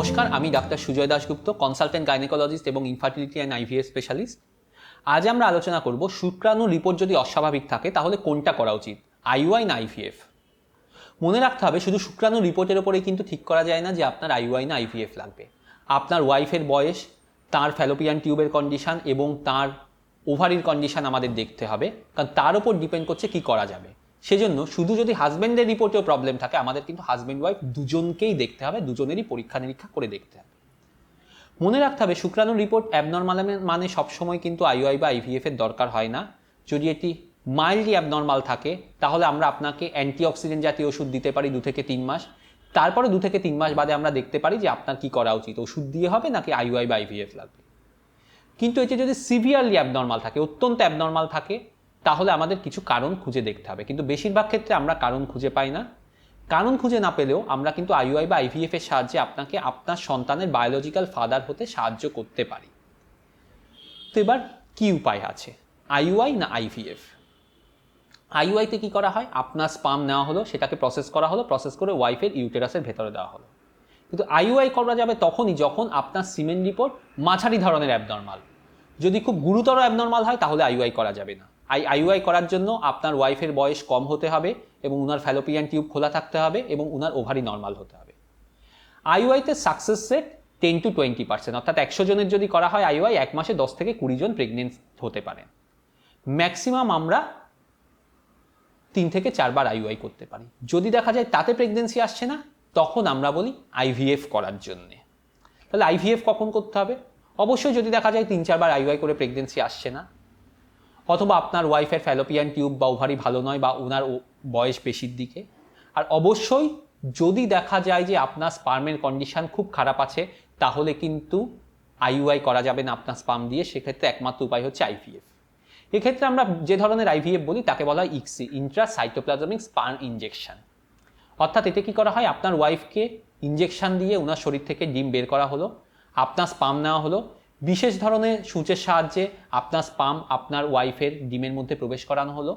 নমস্কার, আমি doctor Sujoy Dasgupta, consultant gynaecologist এবং ইনফার্টিলিটি অ্যান্ড আইভিএফ স্পেশালিস্ট। আজ আমরা আলোচনা করব শুক্রাণুর রিপোর্ট যদি অস্বাভাবিক থাকে তাহলে কোনটা করা উচিত, আইইউআই না আইভিএফ। মনে রাখতে হবে শুধু শুক্রাণুর রিপোর্টের ওপরেই কিন্তু ঠিক করা যায় না যে আপনার আইইউআই না আইভিএফ লাগবে। আপনার ওয়াইফের বয়স, তার ফ্যালোপিয়ান টিউবের কন্ডিশন এবং তার ওভারির কন্ডিশন আমাদের দেখতে হবে, কারণ তার উপর ডিপেন্ড করছে কি করা যাবে। সেজন্য শুধু যদি হাজব্যান্ডের রিপোর্টেও প্রবলেম থাকে আমাদের কিন্তু হাজব্যান্ড ওয়াইফ দুজনকেই দেখতে হবে, দুজনেরই পরীক্ষা নিরীক্ষা করে দেখতে হবে। মনে রাখতে হবে শুক্রাণুর রিপোর্ট অ্যাবনর্মাল মানে সবসময় কিন্তু আইইউআই বা আইভিএফ এর দরকার হয় না। যদি এটি মাইল্ডলি অ্যাবনর্মাল থাকে তাহলে আমরা আপনাকে অ্যান্টিঅক্সিডেন্ট জাতীয় ওষুধ দিতে পারি 2 থেকে 3 মাস। তারপরে 2 থেকে 3 মাস বাদে আমরা দেখতে পারি যে আপনার কি করা উচিত, ওষুধ দিয়ে হবে নাকি আইইউআই বা আইভিএফ লাগবে। কিন্তু এটি যদি সিভিয়ারলি অ্যাবনর্মাল থাকে, অত্যন্ত অ্যাবনর্মাল থাকে, তাহলে আমাদের কিছু কারণ খুঁজে দেখতে হবে। কিন্তু বেশিরভাগ ক্ষেত্রে আমরা কারণ খুঁজে পাই না। কারণ খুঁজে না পেলেও আমরা কিন্তু আইইউআই বা আইভিএফ এর সাহায্যে আপনাকে আপনার সন্তানের বায়োলজিক্যাল ফাদার হতে সাহায্য করতে পারি। তো এবার কি উপায় আছে, আইইউআই না আইভিএফ? আইইউআইতে কি করা হয়, আপনার স্পাম নেওয়া হলো, সেটাকে প্রসেস করা হলো, প্রসেস করে ওয়াইফের ইউটেরাসের ভেতরে দেওয়া হলো। কিন্তু আইইউআই করা যাবে তখনই যখন আপনার সিমেন রিপোর্ট মাঝারি ধরনের অ্যাবনর্মাল। যদি খুব গুরুতর অ্যাবনর্মাল হয় তাহলে আইইউআই করা যাবে না। আইইউআই করার জন্য আপনার ওয়াইফের বয়স কম হতে হবে এবং উনার ফ্যালোপিয়ান টিউব খোলা থাকতে হবে এবং উনার ওভারি নর্মাল হতে হবে। আইইউআইতে সাকসেস রেট 10 to 20%, অর্থাৎ 100 জনের যদি করা হয় আইইউআই, 1 মাসে 10 থেকে 20 জন প্রেগনেন্ট হতে পারে। ম্যাক্সিমাম আমরা 3 থেকে 4 বার আইইউআই করতে পারি। যদি দেখা যায় তাতে প্রেগনেন্সি আসছে না, তখন আমরা বলি আইভিএফ করার জন্যে। তাহলে আইভিএফ কখন করতে হবে? অবশ্যই যদি দেখা যায় 3-4 বার আইইউআই করে প্রেগনেন্সি আসছে না, অথবা আপনার ওয়াইফের ফ্যালোপিয়ান টিউব বা ওভারি ভালো নয় বা ওনার বয়স বেশির দিকে। আর অবশ্যই যদি দেখা যায় যে আপনার স্পার্মের কন্ডিশন খুব খারাপ আছে, তাহলে কিন্তু আইইউআই করা যাবে না আপনার স্পার্ম দিয়ে। সেক্ষেত্রে একমাত্র উপায় হচ্ছে আইভিএফ। এক্ষেত্রে আমরা যে ধরনের আইভিএফ বলি তাকে বলা হয় ইক্সি, ইন্ট্রাসাইটোপ্লাজমিক স্পার্ম ইনজেকশন। অর্থাৎ এতে কি করা হয়, আপনার ওয়াইফকে ইনজেকশন দিয়ে ওনার শরীর থেকে ডিম বের করা হলো, আপনার স্পাম নেওয়া হলো, বিশেষ ধরনের সূচের সাহায্যে আপনার স্পাম আপনার ওয়াইফের ডিমের মধ্যে প্রবেশ করানো হলো।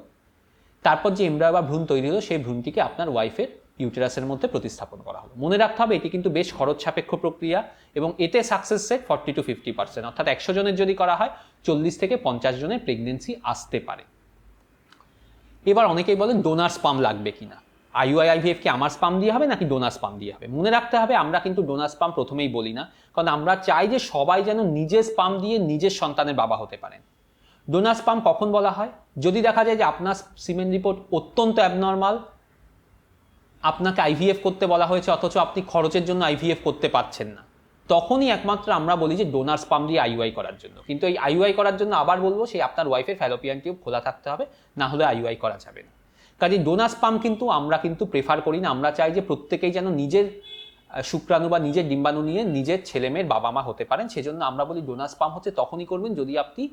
তারপর যে এমব্রায়ো বা ভ্রূণ তৈরি হলো সেই ভ্রূণটিকে আপনার ওয়াইফের ইউটেরাসের মধ্যে প্রতিস্থাপন করা হলো। মনে রাখতে হবে এটি কিন্তু বেশ খরচ সাপেক্ষ প্রক্রিয়া এবং এতে সাকসেস রেট 40 to 50%, অর্থাৎ 100 জনের যদি করা হয় 40 থেকে 50 জনের প্রেগনেন্সি আসতে পারে। এবার অনেকেই বলেন ডোনার স্পাম লাগবে কিনা, আইইউআই আইভিএফ কি আমার স্পাম দিয়ে হবে নাকি ডোনার স্পাম দিয়ে হবে? মনে রাখতে হবে আমরা কিন্তু ডোনার স্পাম প্রথমেই বলি না, কারণ আমরা চাই যে সবাই যেন নিজের স্পাম দিয়ে নিজের সন্তানের বাবা হতে পারেন। ডোনার স্পাম কখন বলা হয়, যদি দেখা যায় যে আপনার সিমেন রিপোর্ট অত্যন্ত অ্যাবনর্মাল, আপনাকে আইভিএফ করতে বলা হয়েছে অথচ আপনি খরচের জন্য আইভিএফ করতে পারছেন না, তখনই একমাত্র আমরা বলি যে ডোনার স্পাম দিয়ে আইইউআই করার জন্য। কিন্তু এই আইইউআই করার জন্য আবার বলবো সেই আপনার ওয়াইফের ফ্যালোপিয়ান টিউব খোলা থাকতে হবে, না হলে আইইউআই করা যাবে না। কাজে ডোনার স্পাম কিন্তু আমরা কিন্তু প্রেফার করি না। আমরা চাই যে প্রত্যেকেই যেন নিজের শুক্রাণু বা নিজের ডিম্বাণু নিয়ে নিজের ছেলেমেয়ের বাবা মা হতে পারেন। সেজন্য আমরা বলি ডোনার স্পাম হচ্ছে তখনই করবেন যদি আপনি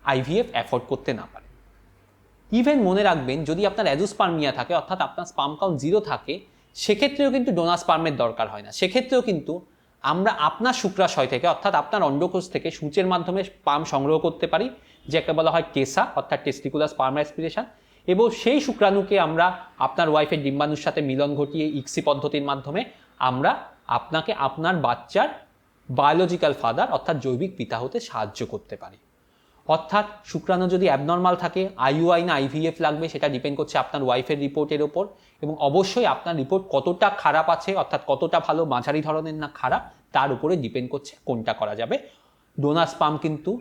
আইভিএফ অ্যাফোর্ড করতে না পারেন। ইভেন মনে রাখবেন যদি আপনার অ্যাজোস্পার্মিয়া থাকে, অর্থাৎ আপনার স্পাম কাউন্ট 0 থাকে, সেক্ষেত্রেও কিন্তু ডোনার স্পার্মের দরকার হয় না। সেক্ষেত্রেও কিন্তু আমরা আপনার শুক্রাশয় থেকে, অর্থাৎ আপনার অন্ডকোষ থেকে সূচের মাধ্যমে স্পাম সংগ্রহ করতে পারি, যাকে বলা হয় টেসা, অর্থাৎ টেস্টিকুলার স্পার্ম অ্যাসপিরেশন। এবং সেই শুক্রাণুকে আমরা আপনার ওয়াইফের ডিম্বাণুর সাথে মিলন ঘটিয়ে ইক্সি পদ্ধতির মাধ্যমে আমরা আপনাকে আপনার বাচ্চার বায়োলজিক্যাল ফাদার অর্থাৎ জৈবিক পিতা হতে সাহায্য করতে পারি। অর্থাৎ শুক্রাণু যদি অ্যাবনর্মাল থাকে আইইউআই না আইভিএফ লাগবে সেটা ডিপেন্ড করছে আপনার ওয়াইফের রিপোর্টের ওপর, এবং অবশ্যই আপনার রিপোর্ট কতটা খারাপ আছে, অর্থাৎ কতটা ভালো, মাঝারি ধরনের না খারাপ, তার উপরে ডিপেন্ড করছে কোনটা করা যাবে। ডোনার স্পাম কিন্তু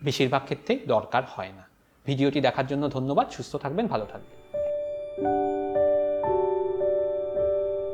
বেশিরভাগ ক্ষেত্রেই দরকার হয় না। ভিডিওটি দেখার জন্য ধন্যবাদ। সুস্থ থাকবেন, ভালো থাকবেন।